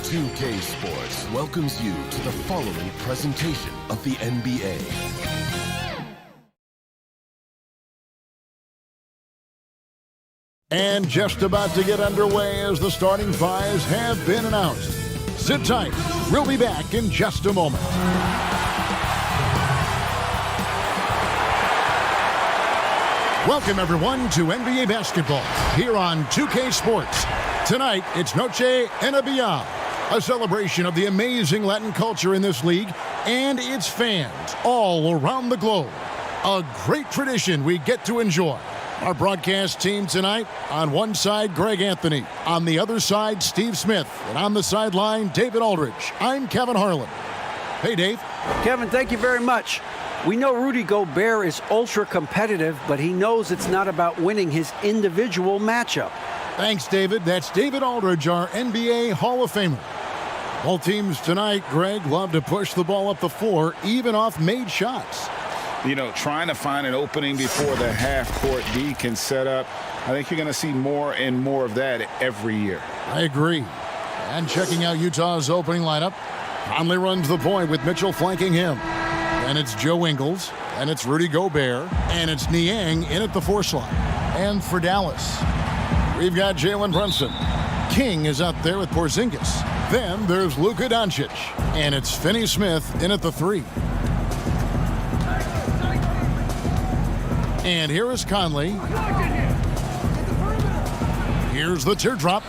2K Sports welcomes you to the following presentation of the NBA. And just about to get underway as the starting fives have been announced. Sit tight. We'll be back in just a moment. Welcome, everyone, to NBA basketball here on 2K Sports. Tonight, it's Noche Enabia, a celebration of the amazing Latin culture in this league and its fans all around the globe. A great tradition we get to enjoy. Our broadcast team tonight, on one side, Greg Anthony. On the other side, Steve Smith. And on the sideline, David Aldridge. I'm Kevin Harlan. Hey, Dave. Kevin, thank you very much. We know Rudy Gobert is ultra competitive, but he knows it's not about winning his individual matchup. Thanks, David. That's David Aldridge, our NBA Hall of Famer. Both teams tonight, Greg, love to push the ball up the floor, even off made shots. You know, trying to find an opening before the half-court D can set up. I think you're going to see more and more of that every year. I agree. And checking out Utah's opening lineup, Conley runs the point with Mitchell flanking him. And it's Joe Ingles, and it's Rudy Gobert, and it's Niang in at the 4 slot. And for Dallas, we've got Jalen Brunson. King is out there with Porzingis. Then there's Luka Doncic, and it's Finney-Smith in at the 3. And here is Conley. Here's the teardrop.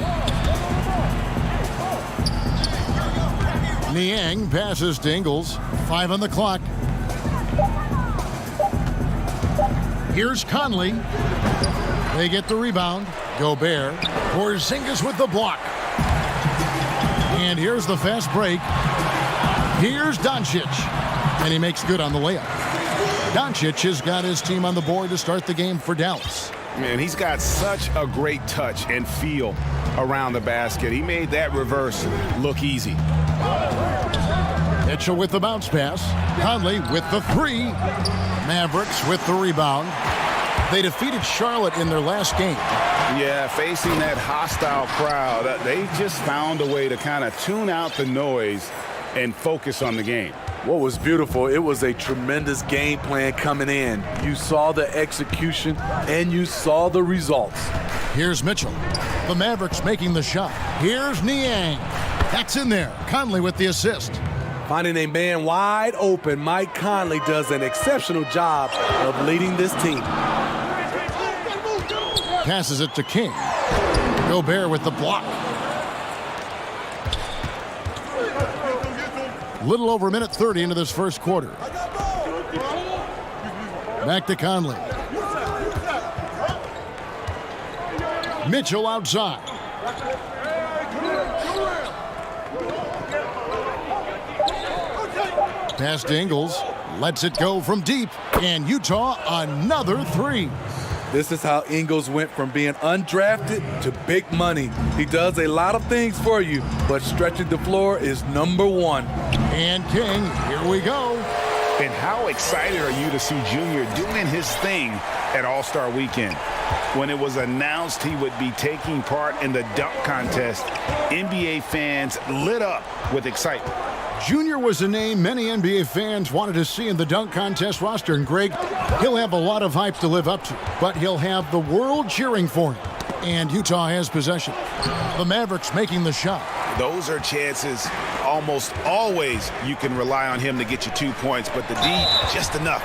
Niang passes to Ingles. 5 on the clock. Here's Conley. They get the rebound. Gobert. Porzingis with the block. And here's the fast break. Here's Doncic. And he makes good on the layup. Doncic has got his team on the board to start the game for Dallas. Man, he's got such a great touch and feel around the basket. He made that reverse look easy. Mitchell with the bounce pass. Conley with the 3. Mavericks with the rebound. They defeated Charlotte in their last game. Yeah, facing that hostile crowd, they just found a way to kind of tune out the noise and focus on the game. What was beautiful, it was a tremendous game plan coming in. You saw the execution and you saw the results. Here's Mitchell. The Mavericks making the shot. Here's Niang. That's in there. Conley with the assist. Finding a man wide open, Mike Conley does an exceptional job of leading this team. Passes it to King. Gobert with the block. Little over a minute 30 into this first quarter. Back to Conley. Mitchell outside. Pass to Ingles. Lets it go from deep. And Utah another 3. This is how Ingles went from being undrafted to big money. He does a lot of things for you, but stretching the floor is number 1. And King, here we go. And how excited are you to see Junior doing his thing at All-Star Weekend? When it was announced he would be taking part in the dunk contest, NBA fans lit up with excitement. Junior was a name many NBA fans wanted to see in the dunk contest roster. And Greg, he'll have a lot of hype to live up to, but he'll have the world cheering for him. And Utah has possession. The Mavericks making the shot. Those are chances almost always you can rely on him to get you 2 points, but the D just enough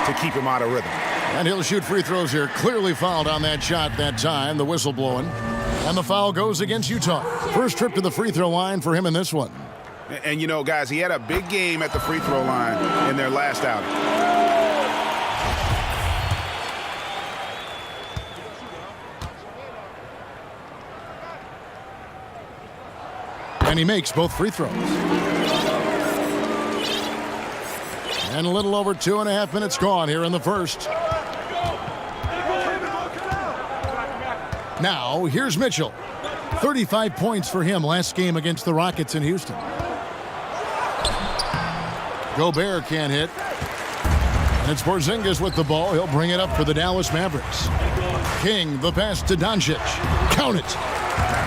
to keep him out of rhythm. And he'll shoot free throws here. Clearly fouled on that shot that time. The whistle blowing. And the foul goes against Utah. First trip to the free throw line for him in this one. And, you know, guys, he had a big game at the free throw line in their last outing. And he makes both free throws. And a little over 2.5 minutes gone here in the first. Now, here's Mitchell. 35 points for him last game against the Rockets in Houston. Gobert can't hit. And it's Porzingis with the ball. He'll bring it up for the Dallas Mavericks. King, the pass to Doncic. Count it.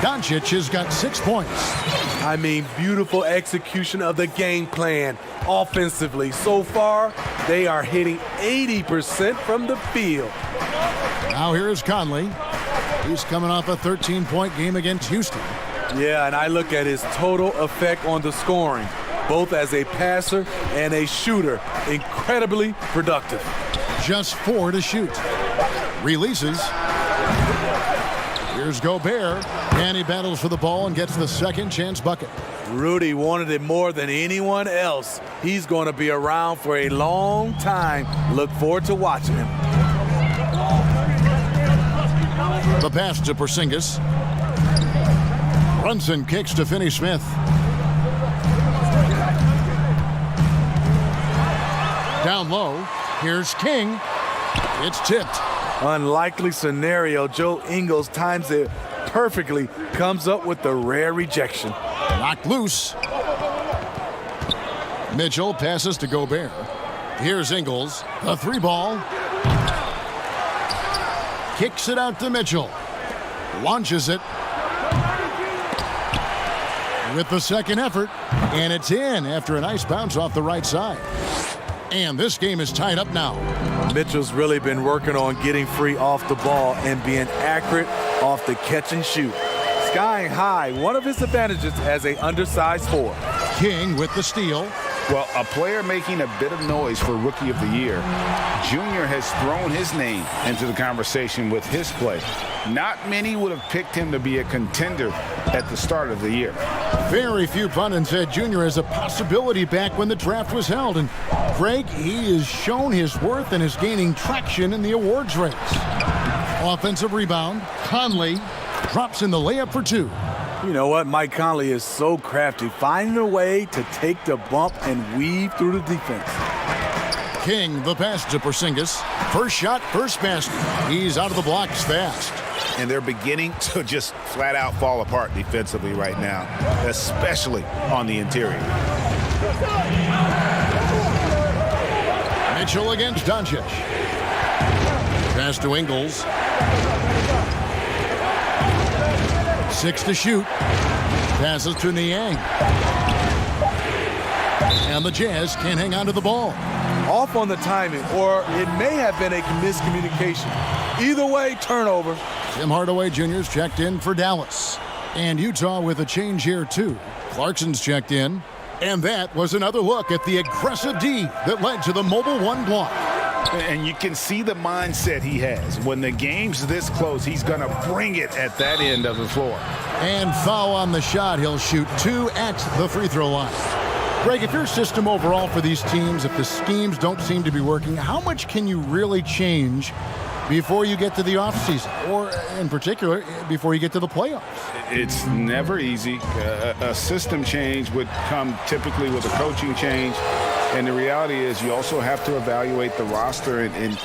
Doncic has got 6 points. I mean, beautiful execution of the game plan offensively. So far, they are hitting 80% from the field. Now here's Conley. He's coming off a 13-point game against Houston. Yeah, and I look at his total effect on the scoring, both as a passer and a shooter. Incredibly productive. Just 4 to shoot. Releases. Here's Gobert, and he battles for the ball and gets the second chance bucket. Rudy wanted it more than anyone else. He's going to be around for a long time. Look forward to watching him. The pass to Porzingis. Brunson kicks to Finney-Smith. Down low, here's King. It's tipped. Unlikely scenario. Joe Ingles times it perfectly, comes up with the rare rejection. Knocked loose. Mitchell passes to Gobert. Here's Ingles. The 3-ball. Kicks it out to Mitchell. Launches it. With the second effort. And it's in after a nice bounce off the right side. And this game is tied up now. Mitchell's really been working on getting free off the ball and being accurate off the catch and shoot. Skying high, one of his advantages as an undersized forward. King with the steal. Well, a player making a bit of noise for Rookie of the Year. Junior has thrown his name into the conversation with his play. Not many would have picked him to be a contender at the start of the year. Very few pundits said Junior as a possibility back when the draft was held. And Greg, he has shown his worth and is gaining traction in the awards race. Offensive rebound. Conley drops in the layup for 2. You know what? Mike Conley is so crafty, finding a way to take the bump and weave through the defense. King, the pass to Porzingis. First shot, first basket. He's out of the blocks fast. And they're beginning to just flat out fall apart defensively right now, especially on the interior. Mitchell against Doncic. Pass to Ingles. 6 to shoot. Passes to Niang. And the Jazz can't hang on to the ball. Off on the timing, or it may have been a miscommunication. Either way, turnover. Tim Hardaway Jr.'s checked in for Dallas. And Utah with a change here, too. Clarkson's checked in. And that was another look at the aggressive D that led to the mobile 1 block. And you can see the mindset he has. When the game's this close, he's going to bring it at that end of the floor. And foul on the shot. He'll shoot 2 at the free throw line. Greg, if your system overall for these teams, if the schemes don't seem to be working, how much can you really change before you get to the offseason, or in particular, before you get to the playoffs? It's never easy. A system change would come typically with a coaching change. And the reality is you also have to evaluate the roster, and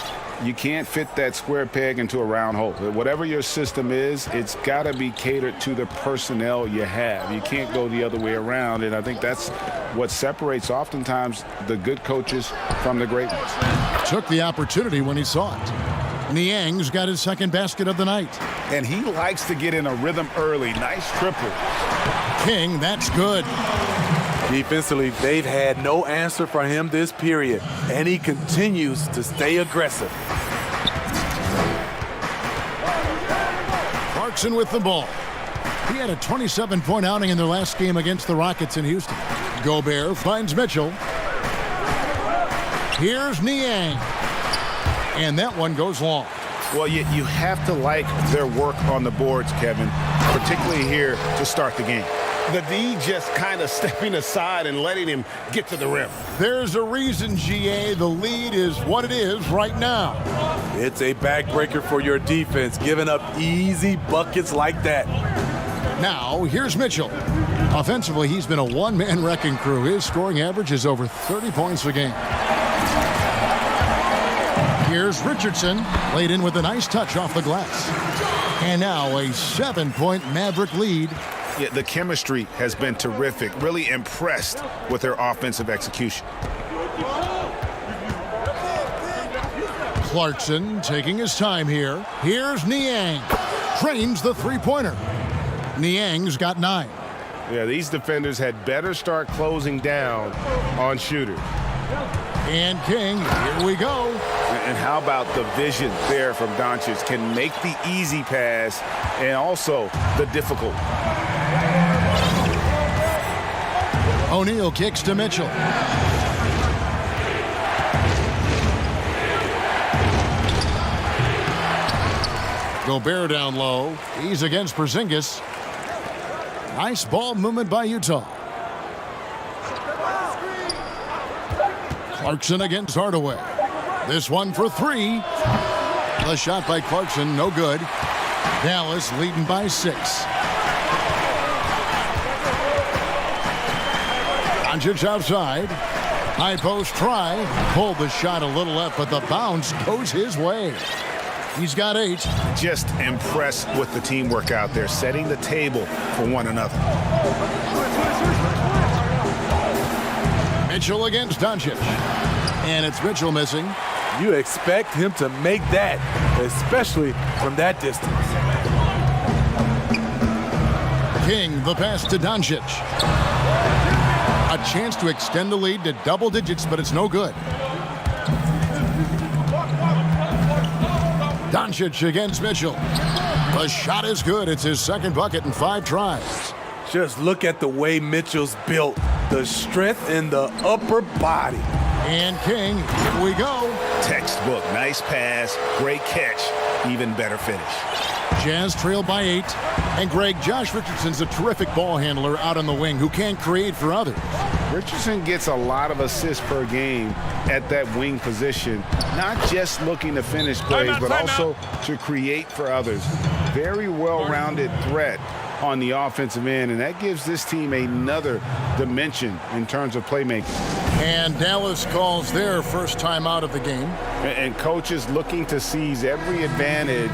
you can't fit that square peg into a round hole. Whatever your system is, it's got to be catered to the personnel you have. You can't go the other way around, and I think that's what separates oftentimes the good coaches from the great ones. Took the opportunity when he saw it. Niang's got his second basket of the night. And he likes to get in a rhythm early. Nice triple. King, that's good. Defensively, they've had no answer for him this period, and he continues to stay aggressive. Clarkson with the ball. He had a 27-point outing in their last game against the Rockets in Houston. Gobert finds Mitchell. Here's Niang. And that one goes long. Well, you have to like their work on the boards, Kevin, particularly here to start the game. The D just kind of stepping aside and letting him get to the rim. There's a reason, GA, the lead is what it is right now. It's a backbreaker for your defense, giving up easy buckets like that. Now, here's Mitchell. Offensively, he's been a one-man wrecking crew. His scoring average is over 30 points a game. Here's Richardson, laid in with a nice touch off the glass. And now a 7-point Maverick lead. Yeah, the chemistry has been terrific. Really impressed with their offensive execution. Clarkson taking his time here. Here's Niang. Trains the three-pointer. Niang's got 9. Yeah, these defenders had better start closing down on shooters. And King, here we go. And how about the vision there from Doncic? Can make the easy pass and also the difficult. O'Neal kicks to Mitchell. Gobert down low. He's against Porzingis. Nice ball movement by Utah. Clarkson against Hardaway. This one for three. The shot by Clarkson, no good. Dallas leading by 6. Doncic outside. High post try. Pulled the shot a little left, but the bounce goes his way. He's got 8. Just impressed with the teamwork out there, setting the table for one another. Mitchell against Doncic. And it's Mitchell missing. You expect him to make that, especially from that distance. King, the pass to Doncic. A chance to extend the lead to double digits, but it's no good. Doncic against Mitchell. The shot is good. It's his second bucket in 5 tries. Just look at the way Mitchell's built. The strength in the upper body. And King, here we go. Textbook, nice pass, great catch, even better finish. Jazz trail by 8. And Greg, Josh Richardson's a terrific ball handler out on the wing who can create for others. Richardson gets a lot of assists per game at that wing position, not just looking to finish plays, but also to create for others. Very well-rounded threat on the offensive end, and that gives this team another dimension in terms of playmaking. And Dallas calls their first time out of the game. And coaches looking to seize every advantage,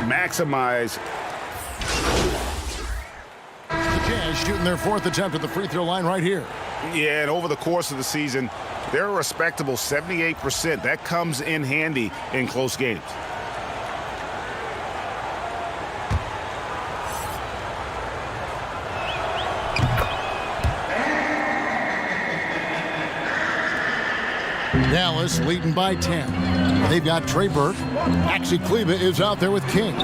maximize. The Jazz shooting their 4th attempt at the free throw line right here. Yeah, and over the course of the season, they're a respectable 78%. That comes in handy in close games. Dallas leading by 10. They've got Trey Burke. Maxi Kleber is out there with King.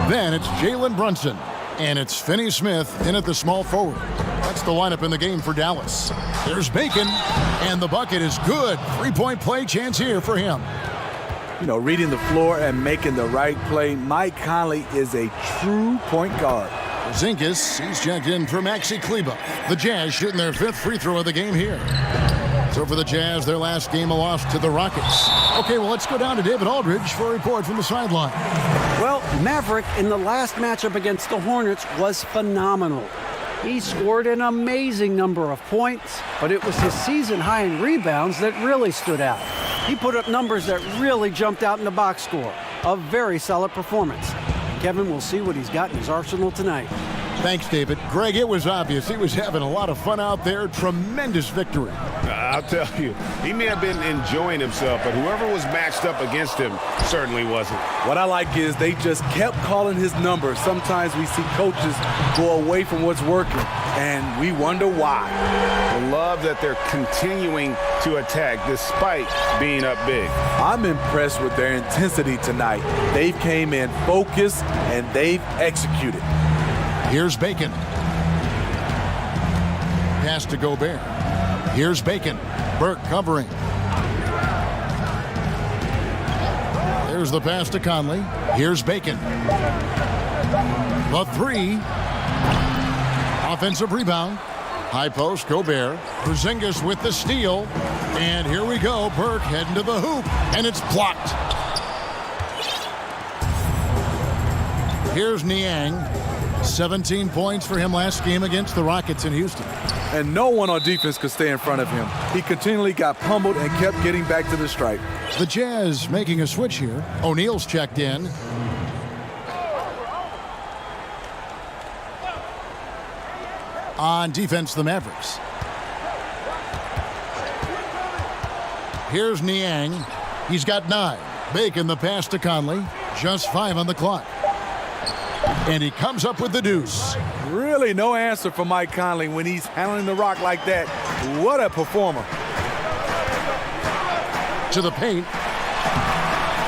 Then it's Jalen Brunson. And it's Finney Smith in at the small forward. That's the lineup in the game for Dallas. There's Bacon. And the bucket is good. 3-point play chance here for him. You know, reading the floor and making the right play. Mike Conley is a true point guard. Porzingis, he's checked in for Maxi Kleber. The Jazz shooting their 5th free throw of the game here. So for the Jazz, their last game a loss to the Rockets. Okay, well, let's go down to David Aldridge for a report from the sideline. Well, Maverick in the last matchup against the Hornets was phenomenal. He scored an amazing number of points, but it was his season high in rebounds that really stood out. He put up numbers that really jumped out in the box score. A very solid performance. Kevin will see what he's got in his arsenal tonight. Thanks, David. Greg, it was obvious he was having a lot of fun out there. Tremendous victory. I'll tell you, he may have been enjoying himself, but whoever was matched up against him certainly wasn't. What I like is they just kept calling his numbers. Sometimes we see coaches go away from what's working, and we wonder why. I love that they're continuing to attack despite being up big. I'm impressed with their intensity tonight. They've came in focused, and they've executed. Here's Bacon. Pass to Gobert. Here's Bacon. Burke covering. There's the pass to Conley. Here's Bacon. The 3. Offensive rebound. High post, Gobert. Porzingis with the steal. And here we go. Burke heading to the hoop. And it's blocked. Here's Niang. 17 points for him last game against the Rockets in Houston. And no one on defense could stay in front of him. He continually got pummeled and kept getting back to the stripe. The Jazz making a switch here. O'Neal's checked in. On defense, the Mavericks. Here's Niang. He's got 9. Bacon the pass to Conley. Just 5 on the clock. And he comes up with the deuce. Really no answer for Mike Conley when he's handling the rock like that. What a performer. To the paint.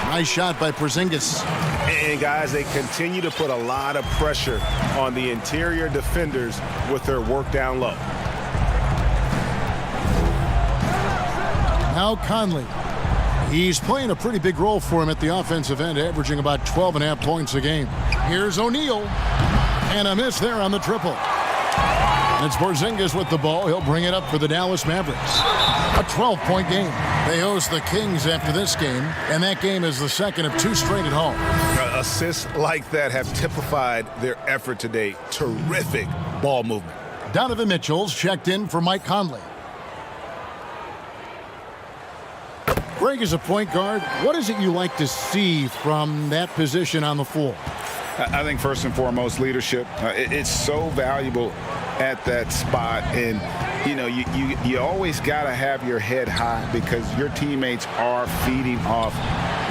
Nice shot by Porzingis. And guys, they continue to put a lot of pressure on the interior defenders with their work down low. Now Conley. He's playing a pretty big role for him at the offensive end, averaging about 12.5 points a game. Here's O'Neal. And a miss there on the triple. It's Porzingis with the ball. He'll bring it up for the Dallas Mavericks. A 12-point game. They host the Kings after this game, and that game is the second of 2 straight at home. Assists like that have typified their effort today. Terrific ball movement. Donovan Mitchell's checked in for Mike Conley. Greg, is a point guard, what is it you like to see from that position on the floor? I think first and foremost, leadership. It's so valuable at that spot, and you know you always got to have your head high because your teammates are feeding off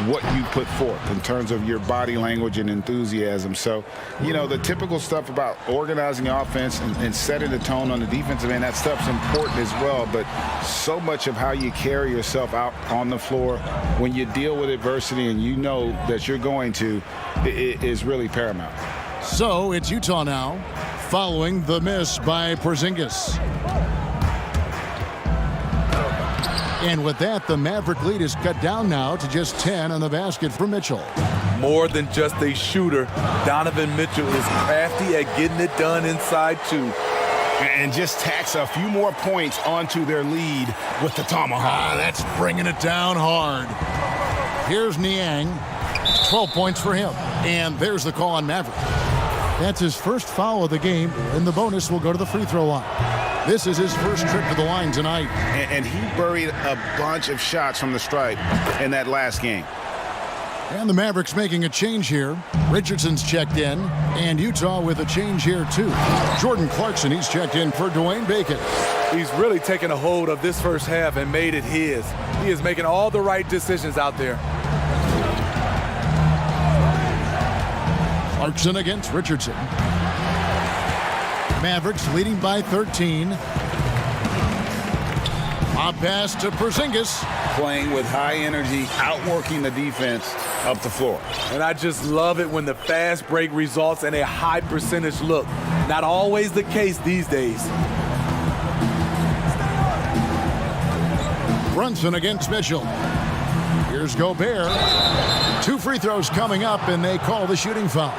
what you put forth in terms of your body language and enthusiasm. So, you know, the typical stuff about organizing the offense and setting the tone on the defensive end, that stuff's important as well, but so much of how you carry yourself out on the floor when you deal with adversity and you know that you're going to, it is really paramount. So it's Utah now, following the miss by Porzingis. And with that, the Maverick lead is cut down now to just 10 on the basket for Mitchell. More than just a shooter, Donovan Mitchell is crafty at getting it done inside too. And just tacks a few more points onto their lead with the tomahawk. That's bringing it down hard. Here's Niang. 12 points for him. And there's the call on Maverick. That's his first foul of the game, and the bonus will go to the free throw line. This is his first trip to the line tonight. And he buried a bunch of shots from the stripe in that last game. And the Mavericks making a change here. Richardson's checked in, and Utah with a change here too. Jordan Clarkson, he's checked in for Dwayne Bacon. He's really taken a hold of this first half and made it his. He is making all the right decisions out there. Clarkson against Richardson. Mavericks leading by 13. A pass to Porzingis. Playing with high energy, outworking the defense up the floor. And I just love it when the fast break results in a high percentage look. Not always the case these days. Brunson against Mitchell. Here's Gobert. 2 free throws coming up, and they call the shooting foul.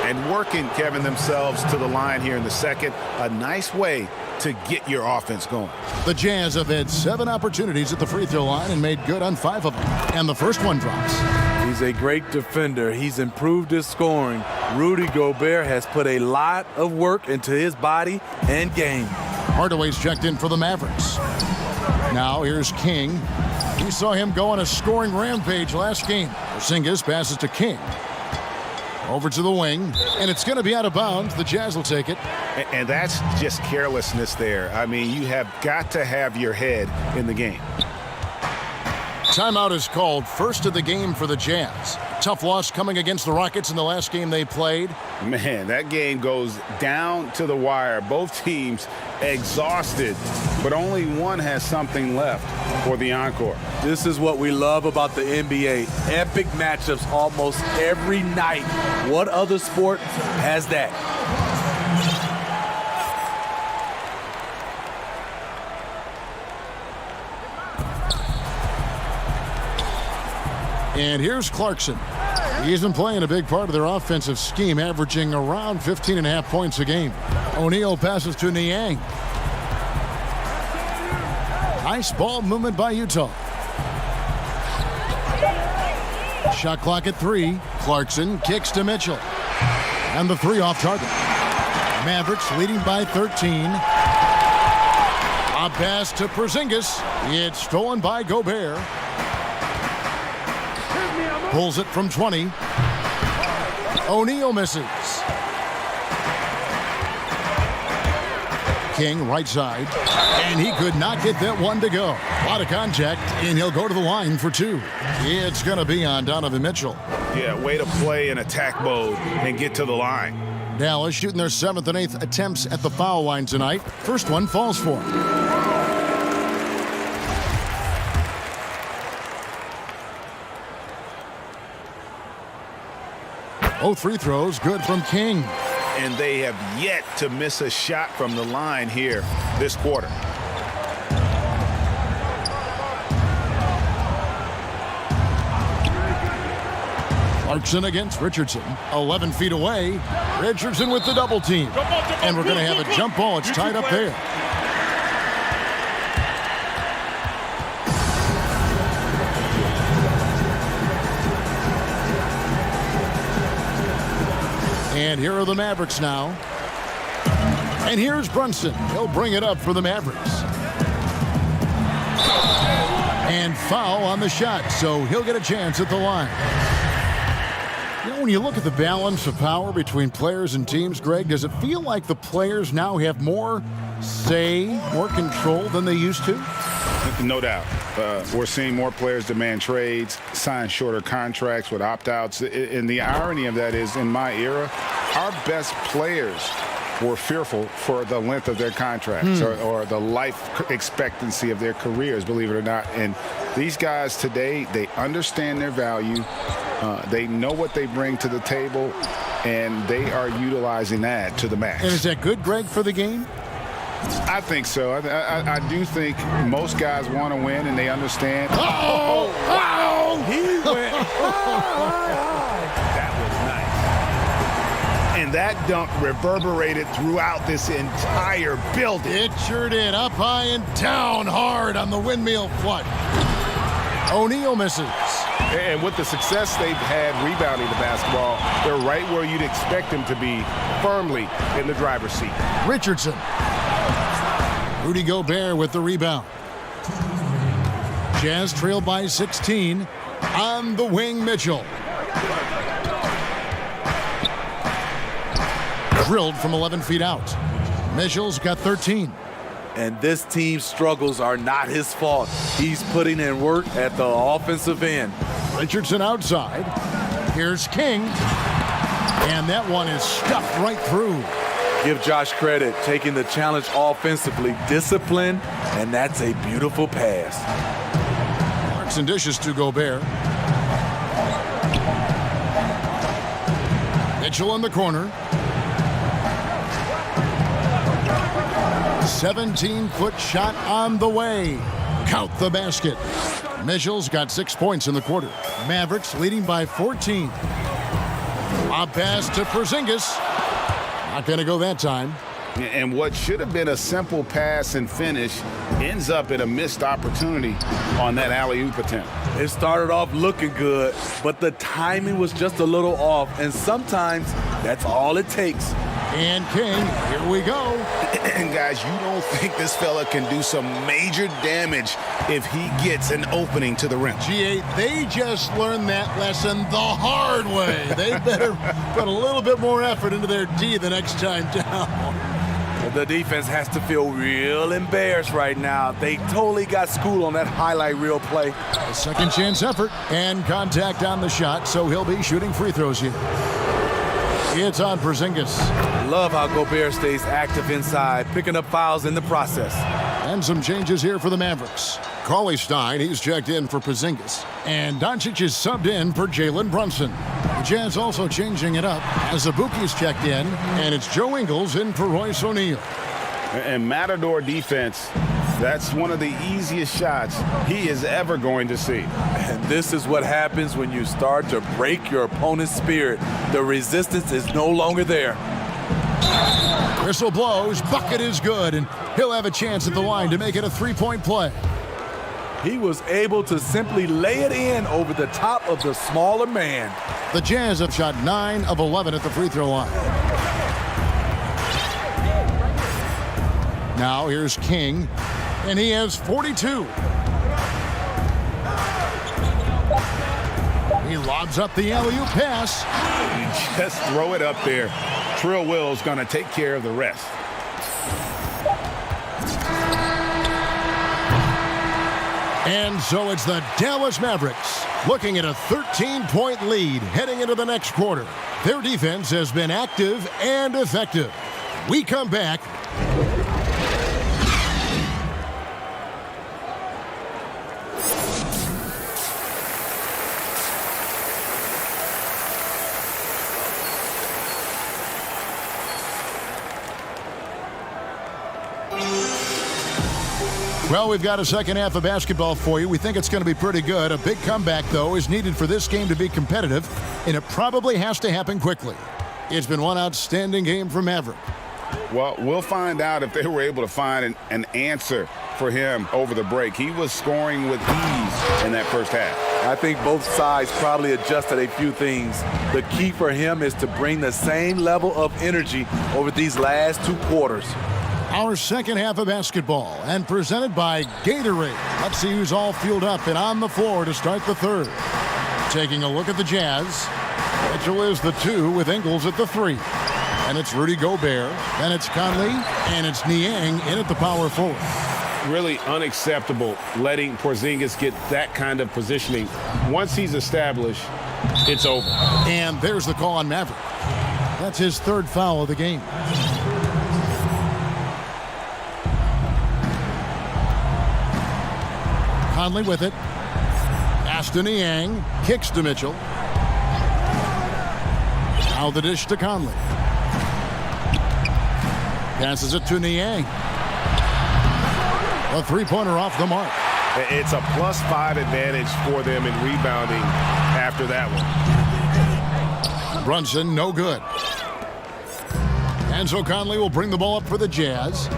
And working, Kevin, themselves to the line here in the second. A nice way to get your offense going. The Jazz have had 7 opportunities at the free throw line and made good on 5 of them. And the first one drops. He's a great defender. He's improved his scoring. Rudy Gobert has put a lot of work into his body and game. Hardaway's checked in for the Mavericks. Now here's King. We saw him go on a scoring rampage last game. Porzingis passes to King. Over to the wing, and it's going to be out of bounds. The Jazz will take it. And that's just carelessness there. I mean, you have got to have your head in the game. Timeout is called, first of the game for the Jazz. Tough loss coming against the Rockets in the last game they played. Man, that game goes down to the wire. Both teams exhausted, but only one has something left for the encore. This is what we love about the NBA. Epic matchups almost every night. What other sport has that? And here's Clarkson. He's been playing a big part of their offensive scheme, averaging around 15.5 points a game. O'Neal passes to Niang. Nice ball movement by Utah. Shot clock at 3. Clarkson kicks to Mitchell. And the 3 off target. Mavericks leading by 13. A pass to Porzingis. It's stolen by Gobert. Pulls it from 20. O'Neal misses. King right side. And he could not get that one to go. A lot of contact, and he'll go to the line for 2. It's going to be on Donovan Mitchell. Yeah, way to play in attack mode and get to the line. Dallas shooting their 7th and 8th attempts at the foul line tonight. First one falls for him. Both free throws good from King. And they have yet to miss a shot from the line here this quarter. Clarkson against Richardson. 11 feet away. Richardson with the double team. And we're going to have a jump ball. It's tied up there. And here are the Mavericks now. And here's Brunson. He'll bring it up for the Mavericks. And foul on the shot, so he'll get a chance at the line. You know, when you look at the balance of power between players and teams, Greg, does it feel like the players now have more say, more control than they used to? No doubt. We're seeing more players demand trades, sign shorter contracts with opt-outs. And the irony of that is, in my era, our best players were fearful for the length of their contracts or the life expectancy of their careers, believe it or not. And these guys today, they understand their value. They know what they bring to the table, and they are utilizing that to the max. And is that good, Greg, for the game? I think so. I do think most guys want to win, and they understand. Oh, wow! He went That was nice. And that dunk reverberated throughout this entire building. It sure did. Up high and down hard on the windmill flush. O'Neal misses. And with the success they've had rebounding the basketball, they're right where you'd expect them to be, firmly in the driver's seat. Richardson. Rudy Gobert with the rebound. Jazz trail by 16. On the wing, Mitchell. Drilled from 11 feet out. Mitchell's got 13. And this team's struggles are not his fault. He's putting in work at the offensive end. Richardson outside. Here's King. And that one is stuffed right through. Give Josh credit, taking the challenge offensively, discipline, and that's a beautiful pass. Clarkson dishes to Gobert. Mitchell in the corner. 17-foot shot on the way. Count the basket. Mitchell's got 6 points in the quarter. Mavericks leading by 14. A pass to Porzingis. Not going to go that time. And what should have been a simple pass and finish ends up in a missed opportunity on that alley-oop attempt. It started off looking good, but the timing was just a little off, and sometimes that's all it takes. And King, here we go. And guys, you don't think this fella can do some major damage if he gets an opening to the rim. G8, they just learned that lesson the hard way. They better put a little bit more effort into their D the next time down. The defense has to feel real embarrassed right now. They totally got schooled on that highlight reel play. A second chance effort and contact on the shot, so he'll be shooting free throws here. It's on Porzingis. Love how Gobert stays active inside, picking up fouls in the process. And some changes here for the Mavericks. Cauley Stein, he's checked in for Porzingis. And Doncic is subbed in for Jalen Brunson. The Jazz also changing it up as Abuki's checked in, and it's Joe Ingles in for Royce O'Neal. And Matador defense, that's one of the easiest shots he is ever going to see. And this is what happens when you start to break your opponent's spirit. The resistance is no longer there. Whistle blows, bucket is good, and he'll have a chance at the line to make it a three-point play. He was able to simply lay it in over the top of the smaller man. The Jazz have shot 9 of 11 at the free throw line. Now here's King, and he has 42. He lobs up the alley-oop pass. You just throw it up there. Trill Will's going to take care of the rest. And so it's the Dallas Mavericks looking at a 13-point lead heading into the next quarter. Their defense has been active and effective. We come back. Well, we've got a second half of basketball for you. We think it's going to be pretty good. A big comeback, though, is needed for this game to be competitive, and it probably has to happen quickly. It's been one outstanding game for Maverick. Well, we'll find out if they were able to find an answer for him over the break. He was scoring with ease in that first half. I think both sides probably adjusted a few things. The key for him is to bring the same level of energy over these last 2 quarters. Our second half of basketball, and presented by Gatorade. Let's see who's all fueled up and on the floor to start the third. Taking a look at the Jazz. Mitchell is the 2 with Ingles at the 3. And it's Rudy Gobert, then it's Conley, and it's Niang in at the power forward. Really unacceptable letting Porzingis get that kind of positioning. Once he's established, it's over. And there's the call on Maverick. That's his 3rd foul of the game. Conley with it. Aston Niang kicks to Mitchell. Now the dish to Conley. Passes it to Niang. A 3-pointer off the mark. It's a +5 advantage for them in rebounding after that one. Brunson, no good. And so Conley will bring the ball up for the Jazz.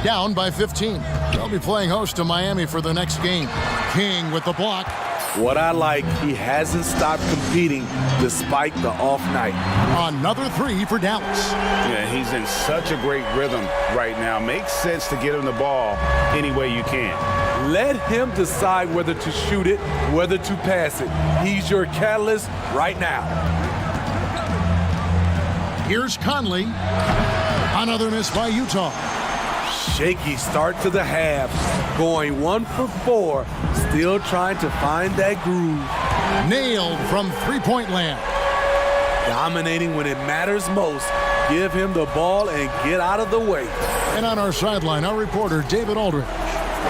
Down by 15. They'll be playing host to Miami for the next game. King with the block. What I like, he hasn't stopped competing despite the off night. Another 3 for Dallas. Yeah, he's in such a great rhythm right now. Makes sense to get him the ball any way you can. Let him decide whether to shoot it, whether to pass it. He's your catalyst right now. Here's Conley. Another miss by Utah. Shaky start to the half. Going 1 for 4. Still trying to find that groove. Nailed from 3-point land. Dominating when it matters most. Give him the ball and get out of the way. And on our sideline, our reporter, David Aldridge.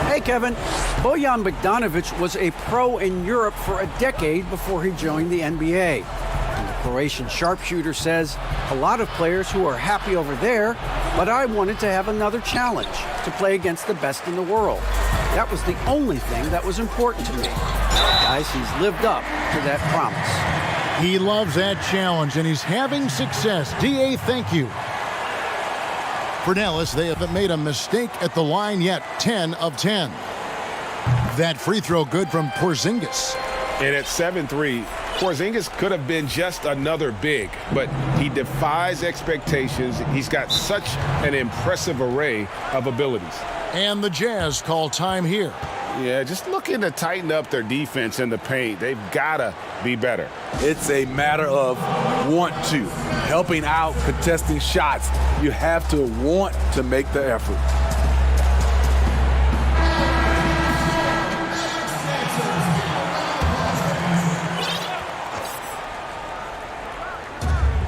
Hey, Kevin. Bojan Bogdanovic was a pro in Europe for a decade before he joined the NBA. And the Croatian sharpshooter says, a lot of players who are happy over there, but I wanted to have another challenge, to play against the best in the world. That was the only thing that was important to me. Guys, he's lived up to that promise. He loves that challenge, and he's having success. D.A., thank you. For Dallas, they haven't made a mistake at the line yet. 10 of 10. That free throw good from Porzingis. And at 7-3, Porzingis could have been just another big, but he defies expectations. He's got such an impressive array of abilities. And the Jazz call time here. Yeah, just looking to tighten up their defense in the paint. They've got to be better. It's a matter of want to. Helping out, contesting shots. You have to want to make the effort.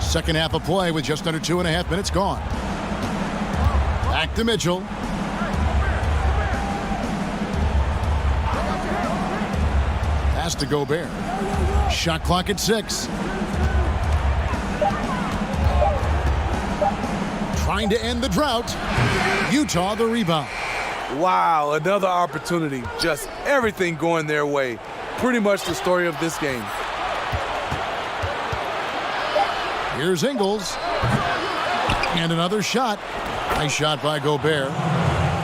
Second half of play with just under 2.5 minutes gone. Back to Mitchell. Pass to Gobert. Shot clock at 6. Trying to end the drought. Utah the rebound. Wow, another opportunity. Just everything going their way. Pretty much the story of this game. Here's Ingles. And another shot. Nice shot by Gobert.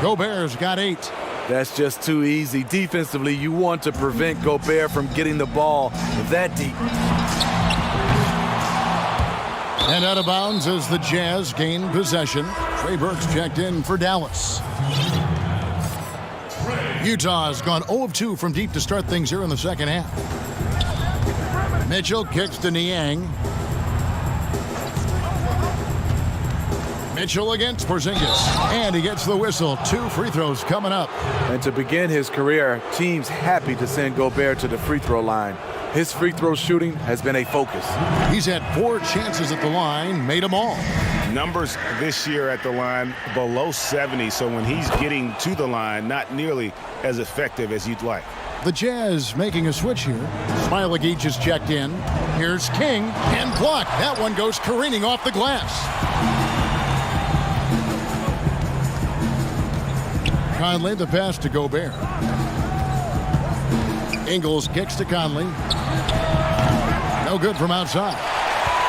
Gobert's got 8. That's just too easy. Defensively, you want to prevent Gobert from getting the ball that deep. And out of bounds as the Jazz gain possession. Trey Burks checked in for Dallas. Utah's gone 0 of 2 from deep to start things here in the second half. Mitchell kicks to Niang. Mitchell against Porzingis. And he gets the whistle. 2 free throws coming up. And to begin his career, teams happy to send Gobert to the free throw line. His free throw shooting has been a focus. He's had 4 chances at the line, made them all. Numbers this year at the line below 70, so when he's getting to the line, not nearly as effective as you'd like. The Jazz making a switch here. Smailagic is checked in. Here's King, and blocked. That one goes careening off the glass. Conley, the pass to Gobert. Ingles kicks to Conley. No good from outside.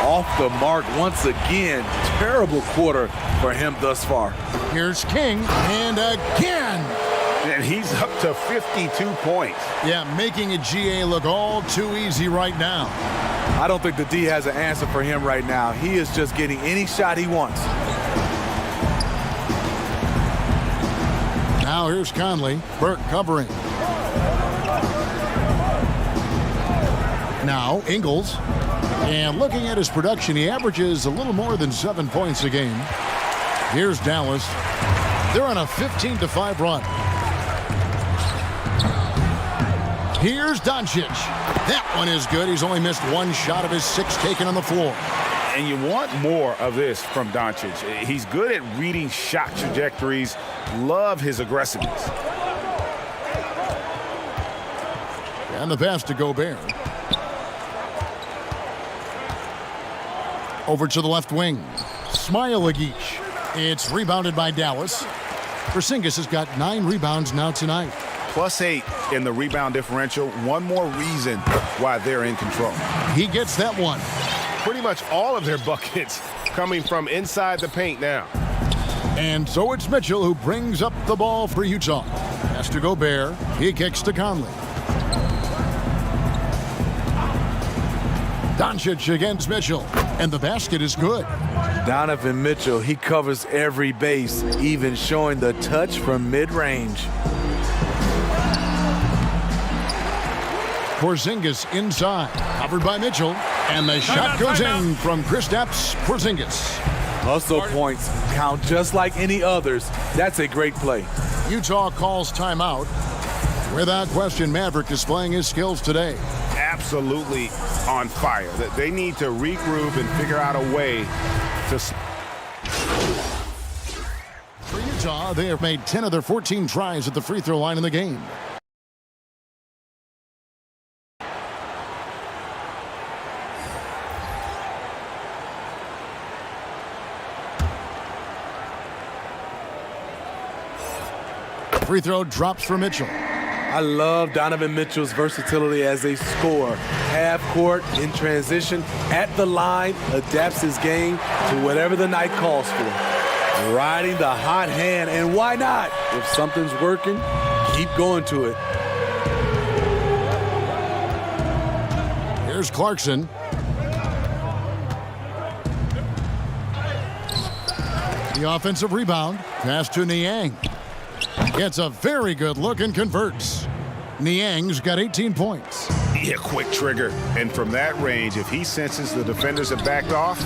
Off the mark once again. Terrible quarter for him thus far. Here's King, and again. And he's up to 52 points. Yeah, making a GA look all too easy right now. I don't think the D has an answer for him right now. He is just getting any shot he wants. Now here's Conley. Burke covering. Now Ingles. And looking at his production, he averages a little more than 7 points a game. Here's Dallas. They're on a 15-5 run. Here's Doncic. That one is good. He's only missed 1 shot of his 6 taken on the floor. And you want more of this from Doncic. He's good at reading shot trajectories. Love his aggressiveness. And the pass to Gobert. Over to the left wing. Smailagic. It's rebounded by Dallas. Porzingis has got 9 rebounds now tonight. +8 in the rebound differential. One more reason why they're in control. He gets that one. Pretty much all of their buckets coming from inside the paint now. And so it's Mitchell who brings up the ball for Utah. Has to Gobert. He kicks to Conley. Doncic against Mitchell. And the basket is good. Donovan Mitchell, he covers every base, even showing the touch from mid-range. Porzingis inside. Covered by Mitchell. And the shot goes in from Kristaps Porzingis. Hustle points count just like any others. That's a great play. Utah calls timeout. Without question, Maverick displaying his skills today. Absolutely on fire. They need to regroup and figure out a way to... For Utah, they have made 10 of their 14 tries at the free throw line in the game. Free throw drops for Mitchell. I love Donovan Mitchell's versatility as a scorer. Half court, in transition, at the line, adapts his game to whatever the night calls for. Riding the hot hand, and why not? If something's working, keep going to it. Here's Clarkson. The offensive rebound. Pass to Niang. Gets a very good look and converts. Niang's got 18 points. Yeah, quick trigger. And from that range, if he senses the defenders have backed off,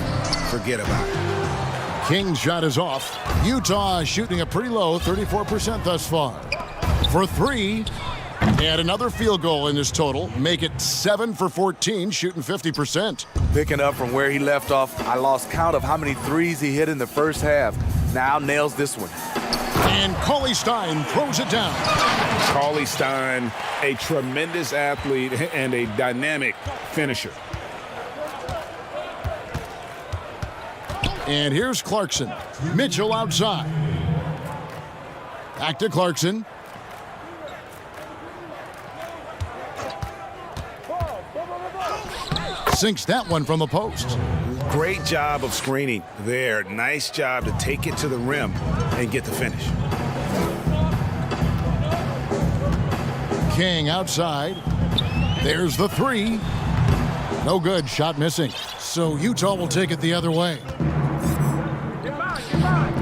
forget about it. King's shot is off. Utah is shooting a pretty low 34% thus far. For 3, and another field goal in this total. Make it 7 for 14, shooting 50%. Picking up from where he left off, I lost count of how many threes he hit in the first half. Now nails this one. And Cauley-Stein throws it down. Cauley-Stein, a tremendous athlete and a dynamic finisher. And here's Clarkson. Mitchell outside. Back to Clarkson. Sinks that one from the post. Great job of screening there. Nice job to take it to the rim and get the finish. King outside. There's the 3. No good. Shot missing. So Utah will take it the other way.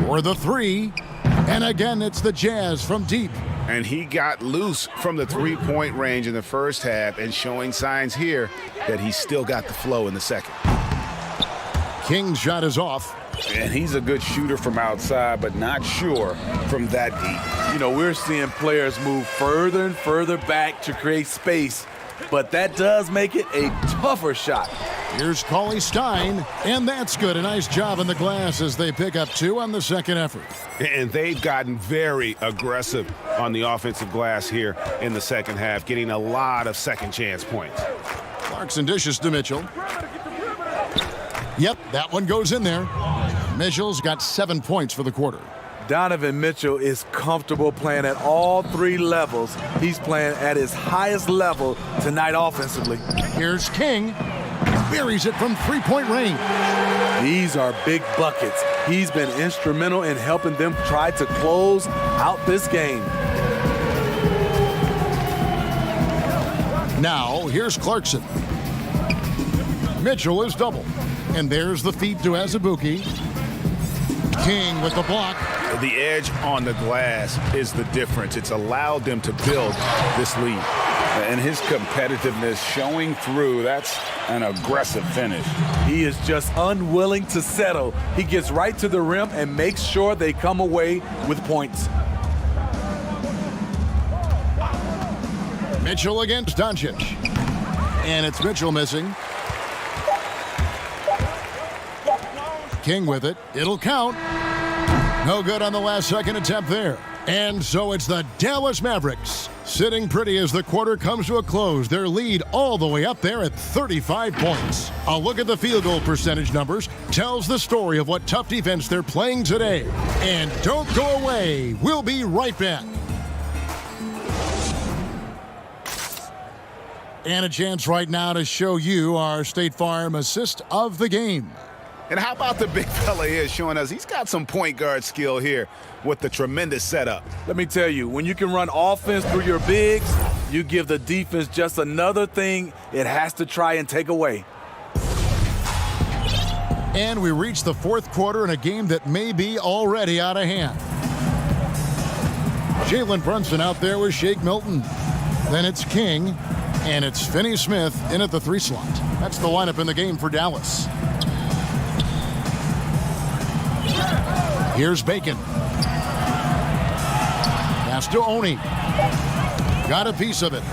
For the 3. And again, it's the Jazz from deep. And he got loose from the three-point range in the first half and showing signs here that he's still got the flow in the second. King's shot is off. And he's a good shooter from outside, but not sure from that deep. You know, we're seeing players move further and further back to create space. but that does make it a tougher shot. Here's Cauley Stein, and that's good. A nice job in the glass as they pick up 2 on the second effort. And they've gotten very aggressive on the offensive glass here in the second half, getting a lot of second chance points. Clarkson dishes to Mitchell. Yep, that one goes in there. Mitchell's got 7 points for the quarter. Donovan Mitchell is comfortable playing at all 3 levels. He's playing at his highest level tonight offensively. Here's King. Buries it from 3-point range. These are big buckets. He's been instrumental in helping them try to close out this game. Now, here's Clarkson. Mitchell is double. And there's the feed to Azubuike. King with the block. The edge on the glass is the difference. It's allowed them to build this lead. And his competitiveness showing through. That's an aggressive finish. He is just unwilling to settle. He gets right to the rim and makes sure they come away with points. Mitchell against Doncic. And it's Mitchell missing. King with it. It'll count. No good on the last second attempt there. And so it's the Dallas Mavericks sitting pretty as the quarter comes to a close. Their lead all the way up there at 35 points. A look at the field goal percentage numbers tells the story of what tough defense they're playing today. And don't go away. We'll be right back. And a chance right now to show you our State Farm assist of the game. And how about the big fella here showing us he's got some point guard skill here with the tremendous setup. Let me tell you, when you can run offense through your bigs, you give the defense just another thing it has to try and take away. And we reach the fourth quarter in a game that may be already out of hand. Jalen Brunson out there with Shake Milton. Then it's King, and it's Finney-Smith in at the 3 slot. That's the lineup in the game for Dallas. Here's Bacon. Pass to Oni. Got a piece of it.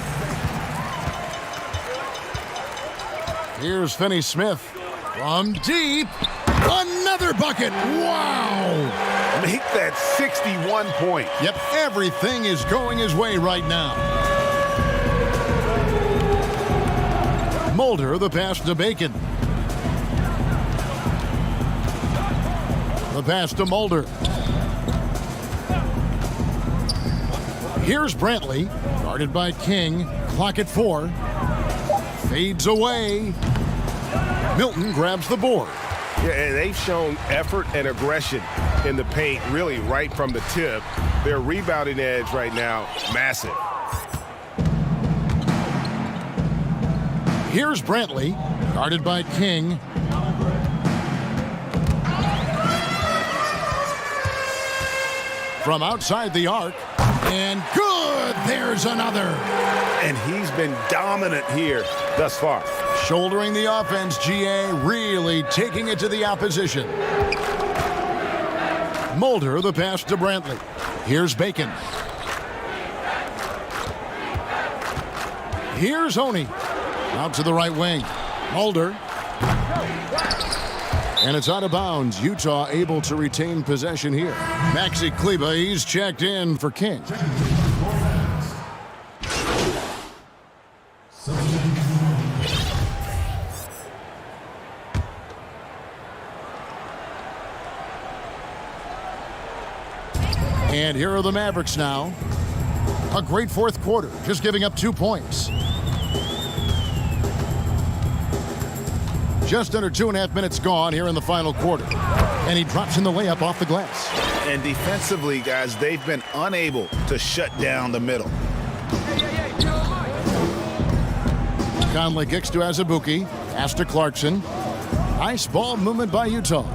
Here's Finney-Smith from deep. Another bucket. Wow. Make that 61 points. Yep, everything is going his way right now. Mulder, the pass to Bacon. The pass to Mulder. Here's Brantley, guarded by King. Clock at 4. Fades away. Milton grabs the board. Yeah, they've shown effort and aggression in the paint, really right from the tip. Their rebounding edge right now, massive. Here's Brantley, guarded by King. From outside the arc, and good! There's another. And he's been dominant here thus far. Shouldering the offense, GA really taking it to the opposition. Mulder, the pass to Brantley. Here's Bacon. Here's Oni. Out to the right wing. Mulder. And it's out of bounds. Utah able to retain possession here. Maxi Kleber, he's checked in for King. And here are the Mavericks now. A great fourth quarter, just giving up 2 points. Just under 2.5 minutes gone here in the final quarter. And he drops in the layup off the glass. And defensively, guys, they've been unable to shut down the middle. Conley kicks to Azubuike. Pass to Clarkson. Nice ball movement by Utah.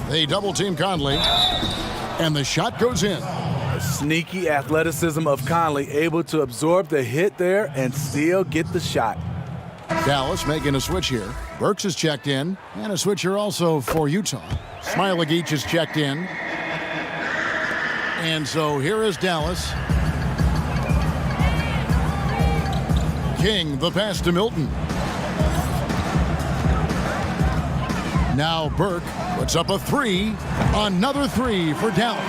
They double team Conley. And the shot goes in. Sneaky athleticism of Conley, able to absorb the hit there and still get the shot. Dallas making a switch here. Burks is checked in, and a switch here also for Utah. Smailagic is checked in. And so here is Dallas. King, the pass to Milton. Now Burke puts up a three. Another three for Dallas.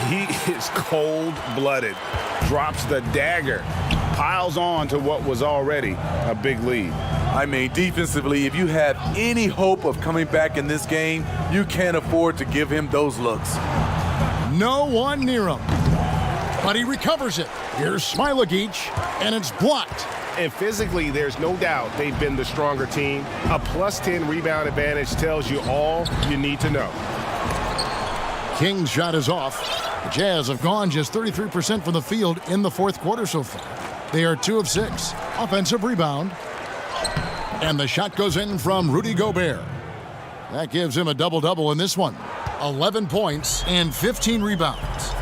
He is cold-blooded. Drops the dagger. Piles on to what was already a big lead. I mean, defensively, if you have any hope of coming back in this game, you can't afford to give him those looks. No one near him. But he recovers it. Here's Smilagic, and it's blocked. And physically, there's no doubt they've been the stronger team. A +10 rebound advantage tells you all you need to know. King's shot is off. The Jazz have gone just 33% from the field in the fourth quarter so far. They are 2 of 6. Offensive rebound. And the shot goes in from Rudy Gobert. That gives him a double-double in this one. 11 points and 15 rebounds.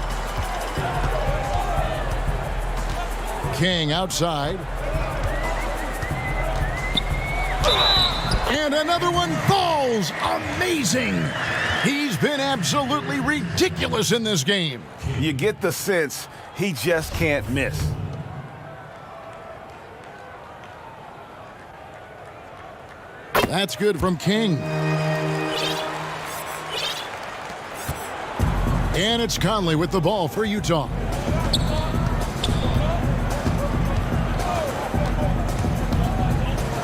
King outside. And another one falls. Amazing. He's been absolutely ridiculous in this game. You get the sense he just can't miss. That's good from King. And it's Conley with the ball for Utah.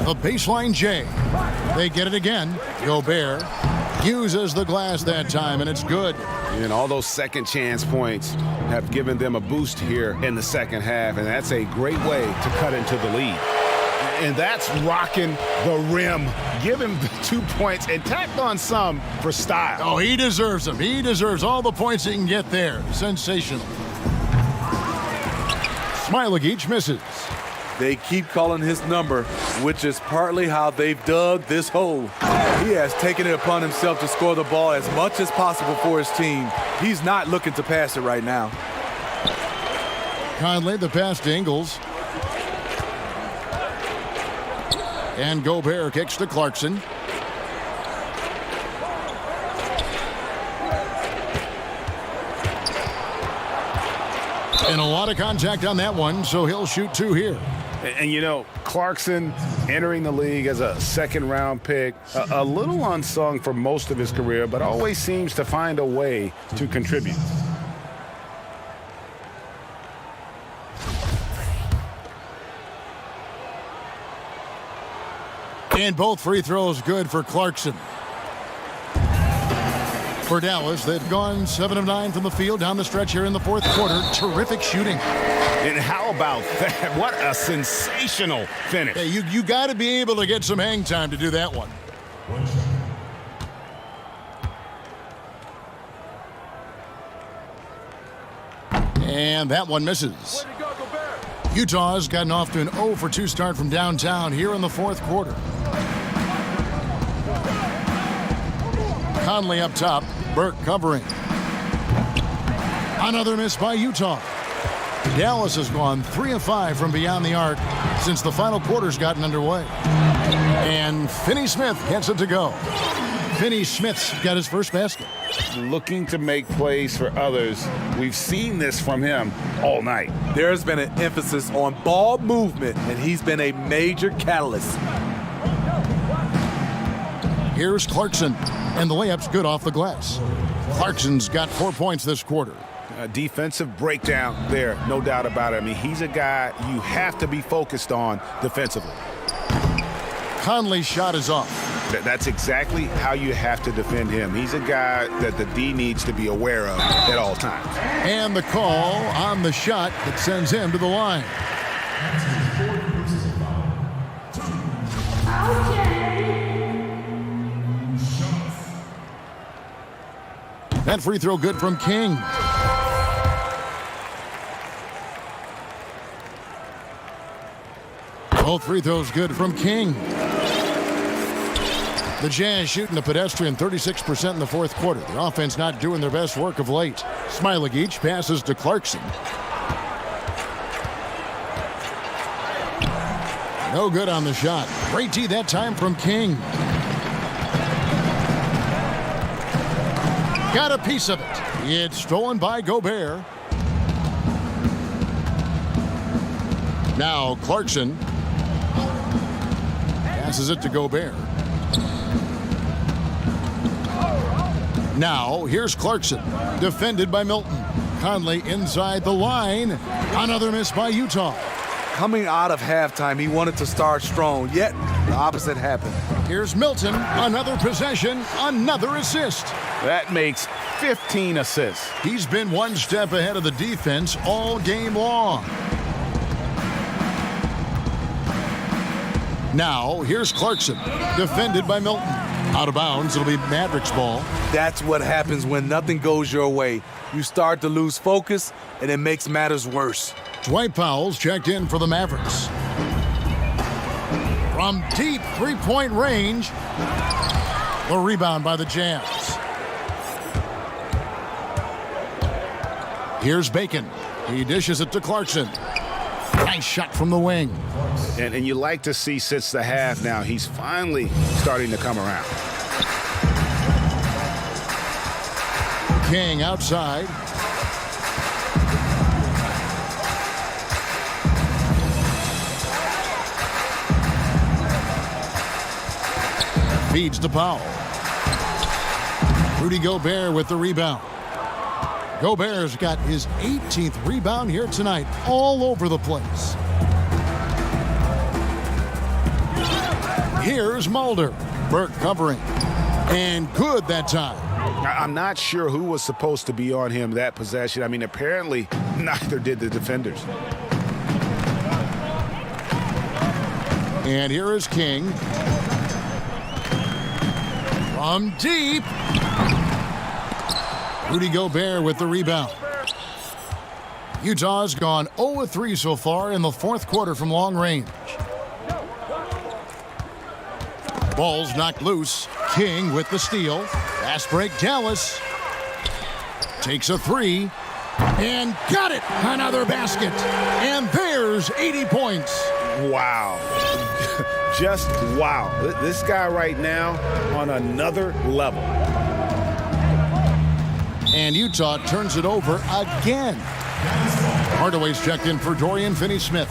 The baseline J. They get it again. Gobert uses the glass that time, and it's good. And all those second chance points have given them a boost here in the second half, and that's a great way to cut into the lead. And that's rocking the rim. Give him the 2 points and tacked on some for style. Oh, he deserves them. He deserves all the points he can get there. Sensational. Smilagic misses. They keep calling his number, which is partly how they've dug this hole. He has taken it upon himself to score the ball as much as possible for his team. He's not looking to pass it right now. Conley, the pass to Ingles. And Gobert kicks to Clarkson. And a lot of contact on that one, so he'll shoot 2 here. And you know, Clarkson entering the league as a second-round pick, a little unsung for most of his career, but always seems to find a way to contribute. And both free throws good for Clarkson. For Dallas, they've gone 7 of 9 from the field down the stretch here in the fourth quarter. Terrific shooting. And how about that? What a sensational finish. Hey, you got to be able to get some hang time to do that one. And that one misses. Utah's gotten off to an 0 for 2 start from downtown here in the fourth quarter. Conley up top, Burke covering. Another miss by Utah. Dallas has gone 3 of 5 from beyond the arc since the final quarter's gotten underway. And Finney Smith gets it to go. Finney Smith's got his first basket. Looking to make plays for others. We've seen this from him all night. There's been an emphasis on ball movement, and he's been a major catalyst. Here's Clarkson, and the layup's good off the glass. Clarkson's got 4 points this quarter. A defensive breakdown there, no doubt about it. I mean, he's a guy you have to be focused on defensively. Conley's shot is off. That's exactly how you have to defend him. He's a guy that the D needs to be aware of at all times. And the call on the shot that sends him to the line. That free throw good from King. Both free throws good from King. The Jazz shooting the pedestrian 36% in the fourth quarter. The offense not doing their best work of late. Smilagic passes to Clarkson. No good on the shot. Great D that time from King. Got a piece of it. It's stolen by Gobert. Now Clarkson Passes it to Gobert. Now, here's Clarkson, defended by Milton. Conley inside the line. Another miss by Utah. Coming out of halftime, he wanted to start strong, yet the opposite happened. Here's Milton, another possession, another assist. That makes 15 assists. He's been one step ahead of the defense all game long. Now, here's Clarkson, defended by Milton. Out of bounds, it'll be Mavericks ball. That's what happens when nothing goes your way. You start to lose focus, and it makes matters worse. Dwight Powell's checked in for the Mavericks. From deep three-point range, the rebound by the Jazz. Here's Bacon. He dishes it to Clarkson. Nice shot from the wing. And you like to see since the half now, he's finally starting to come around. King outside. Feeds to Powell. Rudy Gobert with the rebound. Gobert's got his 18th rebound here tonight, all over the place. Here's Mulder. Burke covering. And good that time. I'm not sure who was supposed to be on him that possession. I mean, apparently neither did the defenders. And here is King. From deep. Rudy Gobert with the rebound. Utah's gone 0-3 so far in the fourth quarter from long range. Ball's knocked loose. King with the steal. Fast break, Dallas. Takes a three. And got it! Another basket. And there's 80 points. Wow. Just wow. This guy right now on another level. And Utah turns it over again. Hardaway's checked in for Dorian Finney-Smith.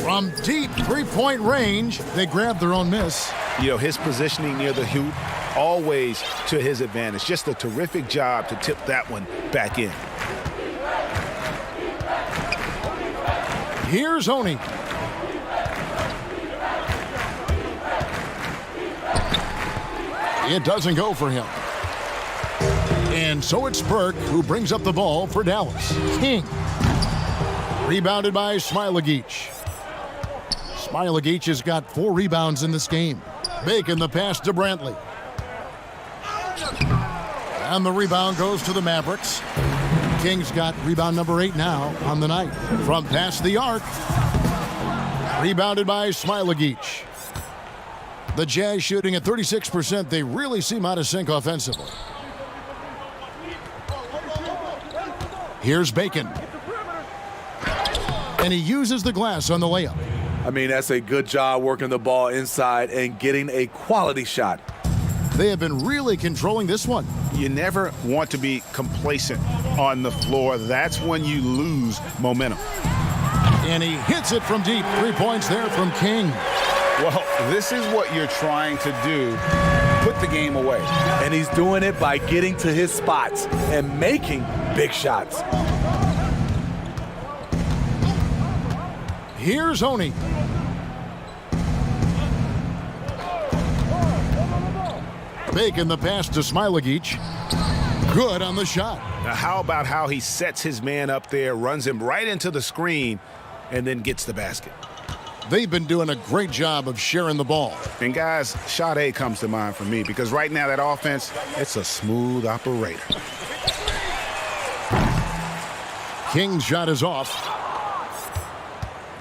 From deep three-point range, they grab their own miss. You know, his positioning near the hoop, always to his advantage. Just a terrific job to tip that one back in. Here's Oney. It doesn't go for him. And so it's Burke who brings up the ball for Dallas. King. Rebounded by Smailagic. Smailagic has got 4 rebounds in this game. Bacon the pass to Brantley. And the rebound goes to the Mavericks. King's got rebound number 8 now on the night. From past the arc. Rebounded by Smailagic. The Jazz shooting at 36%. They really seem out of sync offensively. Here's Bacon. And he uses the glass on the layup. I mean, that's a good job working the ball inside and getting a quality shot. They have been really controlling this one. You never want to be complacent on the floor. That's when you lose momentum. And he hits it from deep. 3 points there from King. Well, this is what you're trying to do. Put the game away. And he's doing it by getting to his spots and making big shots. Here's Oney. Bacon the pass to Smailagic. Good on the shot. Now, how about how he sets his man up there, runs him right into the screen, and then gets the basket. They've been doing a great job of sharing the ball. And guys, Sade comes to mind for me because right now that offense, it's a smooth operator. King's shot is off.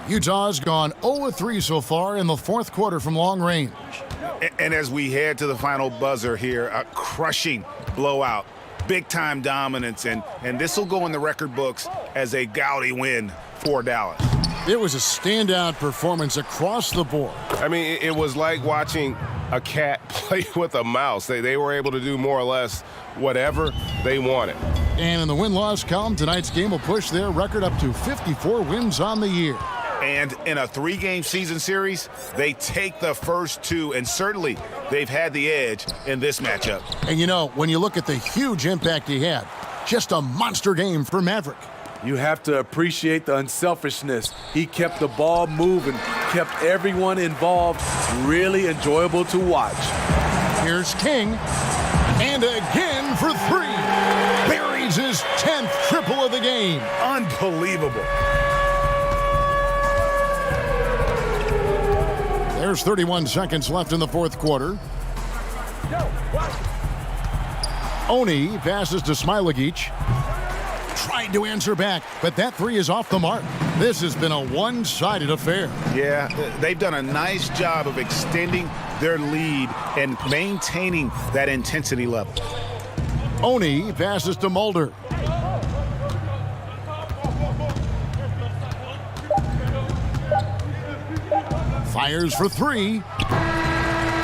Utah's gone 0-3 so far in the fourth quarter from long range. And as we head to the final buzzer here, a crushing blowout, big-time dominance, and this will go in the record books as a gaudy win for Dallas. It was a standout performance across the board. I mean, it was like watching a cat play with a mouse. They were able to do more or less whatever they wanted. And in the win-loss column, tonight's game will push their record up to 54 wins on the year. And in a 3-game season series, they take the first 2, and certainly they've had the edge in this matchup. And you know, when you look at the huge impact he had, just a monster game for Maverick. You have to appreciate the unselfishness. He kept the ball moving, kept everyone involved, really enjoyable to watch. Here's King, and again for 3. Buries his 10th triple of the game. Unbelievable. There's 31 seconds left in the fourth quarter. Oni passes to Smilagic. Tried to answer back, but that 3 is off the mark. This has been a one-sided affair. Yeah, they've done a nice job of extending their lead and maintaining that intensity level. Oni passes to Mulder. Fires for 3.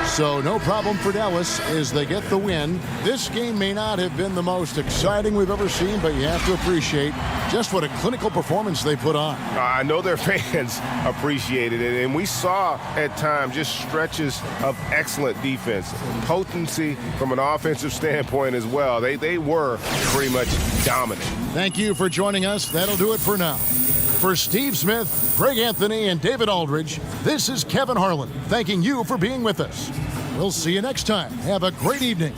So no problem for Dallas as they get the win. This game may not have been the most exciting we've ever seen, but you have to appreciate just what a clinical performance they put on. I know their fans appreciated it, and we saw at times just stretches of excellent defense. Potency from an offensive standpoint as well. They were pretty much dominant. Thank you for joining us. That'll do it for now. For Steve Smith, Greg Anthony, and David Aldridge, this is Kevin Harlan thanking you for being with us. We'll see you next time. Have a great evening.